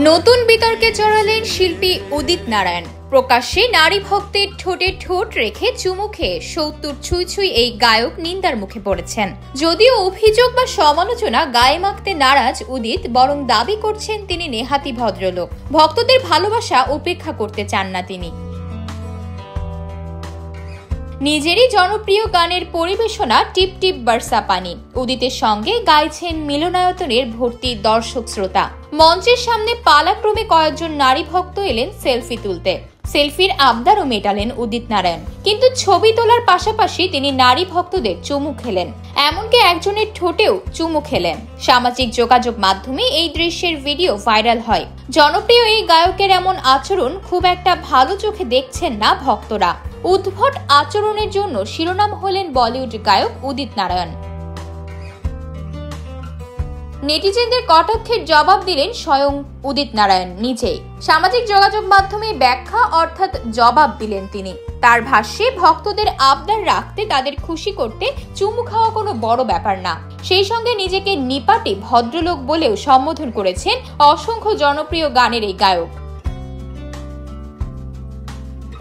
নতুন বিতর্কে জড়ালেন শিল্পী উদিত নারায়ণ। প্রকাশ্যে নারী ভক্তের ঠোঁটে ঠোঁট রেখে চুমু খেয়ে ৭০ ছুঁই ছুঁই এই গায়ক নিন্দার মুখে পড়েছেন। যদিও অভিযোগ বা সমালোচনা গায়ে মাখতে নারাজ উদিত, বরং দাবি করছেন তিনি নেহাতি ভদ্রলোক। ভক্তদের ভালোবাসা উপেক্ষা করতে চান না তিনি। নিজেরই জনপ্রিয় গানের পরিবেশনা টিপ টিপ বর্ষা পানি উদিতের সঙ্গে গাইছেন মিলনায়তনের ভর্তি দর্শক শ্রোতা। মঞ্চের সামনে পালাক্রমে কয়েকজন নারী ভক্ত এলেন সেলফি তুলতে। সেলফির আবদারও মেটালেন উদিত নারায়ণ, কিন্তু ছবি তোলার পাশাপাশি তিনি নারী ভক্তদের চুমু খেলেন, এমনকি একজনের ঠোঁটেও চুমু খেলেন। সামাজিক যোগাযোগ মাধ্যমে এই দৃশ্যের ভিডিও ভাইরাল হয়। জনপ্রিয় এই গায়কের এমন আচরণ খুব একটা ভালো চোখে দেখছেন না ভক্তরা। উদ্ভট আচরণের জন্য শিরোনাম হলেন বলিউড গায়ক উদিত নারায়ণ। নেটিজেনদের কটাক্ষের জবাব দিলেন স্বয়ং উদিত নারায়ণ নিজেই। সামাজিক যোগাযোগ মাধ্যমে ব্যাখ্যা অর্থাৎ জবাব দিলেন তিনি। তার ভাষ্যে ভক্তদের আবদার রাখতে, তাদের খুশি করতে চুমু খাওয়া কোনো বড় ব্যাপার না। সেই সঙ্গে নিজেকে নিপাটে ভদ্রলোক বলেও সম্বোধন করেছেন অসংখ্য জনপ্রিয় গানের এই গায়ক।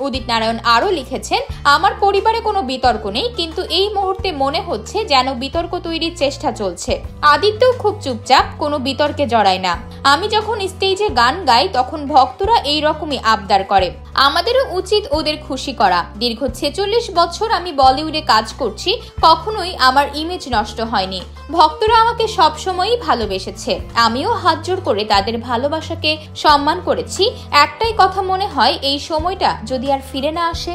উদিত নারায়ণ আরো লিখেছেন, আমার পরিবারে কোনো বিতর্ক নেই, কিন্তু এই মুহূর্তে মনে হচ্ছে যেন বিতর্ক তৈরির চেষ্টা চলছে। আদিত্যও খুব চুপচাপ, কোনো বিতর্কে জড়ায় না। আমি যখন স্টেজে গান গাই তখন ভক্তরা এই রকমই আবদার করে, আমাদেরও উচিত ওদের খুশি করা। দীর্ঘ ৪৬ বছর আমি বলিউডে কাজ করছি, কখনোই আমার ইমেজ নষ্ট হয়নি। ভক্তরা আমাকে সবসময়ই ভালোবেসেছে, আমিও হাত জোড় করে তাদের ভালোবাসাকে সম্মান করেছি। একটাই কথা মনে হয়, এই সময়টা যদি আর ফিরে না আসে।